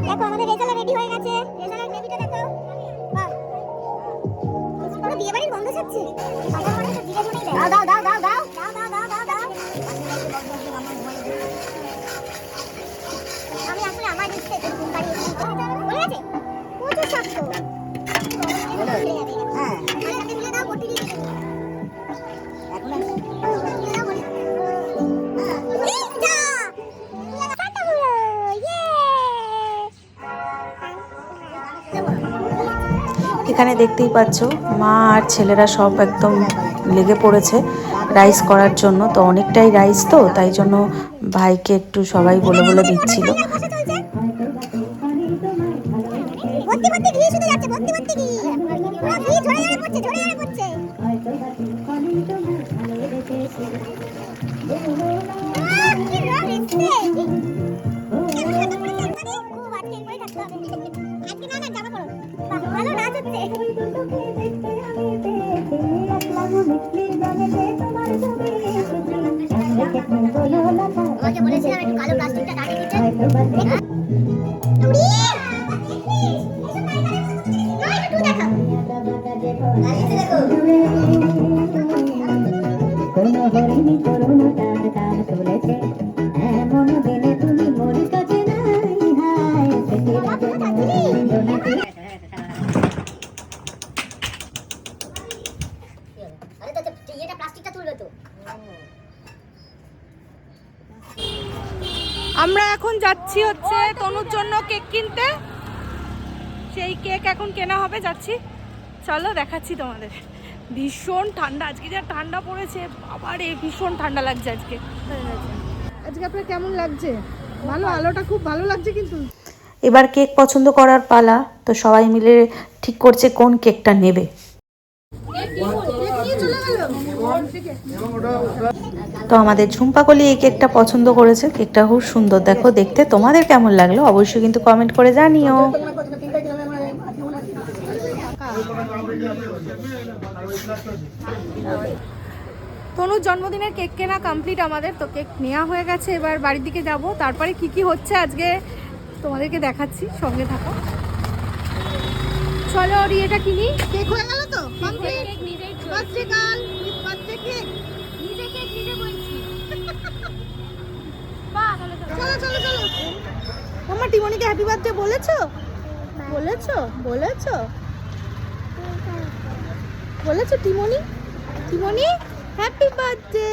দেখো আমাদের result ready হয়ে গেছে। রেজাল্টের বেবিটা দেখো। বাহ, পুরো বিয়ে বাড়ির গন্ধ ছাড়ছে। বাবা মানে তো জিরে ধরেই দেয়। দাও দাও দাও দাও দাও দাও দাও দাও দাও দাও। আমি আসলে আমার দিক থেকে ঘুম পাড়িয়ে এসেছি। বলে গেছে প্রচুর শক্ত। হ্যাঁ মিলে দাও বটি দিয়ে দিই। এখন এখানে দেখতেই পাচ্ছ মা আর ছেলেরা সব একদম লেগে পড়েছে রাইস করার জন্য। তো অনেকটাই রাইস, তো তাই জন্য ভাইকে একটু সবাই বলে বলে দিচ্ছিল। ভর্তি ভর্তি ঘি শুধু যাচ্ছে, ভর্তি ভর্তি ঘি। পুরো ঘি ঝরে ঝরে পড়ছে, ঝরে ঝরে পড়ছে। কি রং এসছে। খুব আটকে পড়ে থাকতে হবে। আজকে না না জামা পরো। বাহ, ভালো নাচ হচ্ছে। তোমাকে বলেছিলাম একটু কালো প্লাস্টিকটা দাঁড়িয়ে দিতে। আমরা এখন যাচ্ছি হচ্ছে তনুর জন্য কেক কিনতে। সেই কেক এখন কেনা হবে, যাচ্ছি। চলো দেখাচ্ছি তোমাদের। ভীষণ ঠান্ডা আজকে, যা ঠান্ডা পড়েছে বাবারে, ভীষণ ঠান্ডা লাগছে আজকে। আজকে আপনার কেমন লাগছে? ভালো, আলোটা খুব ভালো লাগছে। কিন্তু এবার কেক পছন্দ করার পালা, তো সবাই মিলে ঠিক করছে কোন কেকটা নেবে। তো আমাদের ঝুম্পাকলি এই কেকটা পছন্দ করেছে। কেকটা খুব সুন্দর, দেখো দেখতে। তোমাদের কেমন লাগলো অবশ্যই কিন্তু কমেন্ট করে জানিও। তনুর জন্মদিনের কেক কেনা কমপ্লিট আমাদের। তো কেক নেওয়া হয়ে গেছে, এবার বাড়ির দিকে যাব। তারপরে কি কি হচ্ছে আজকে তোমাদেরকে দেখাচ্ছি, সঙ্গে থাকো। চলো ওর ইয়েটা কিনি। কেক হয়ে গেল তো complete. Birthday girl with birthday cake. নিজে কেক নিজে বলছি। বাহ, চলো চলো চলো। মাম্মা টিমনিকে হ্যাপি বার্থডে বলেছো? বলেছো বলেছো বলেছো টিমনি? টিমনি হ্যাপি বার্থডে।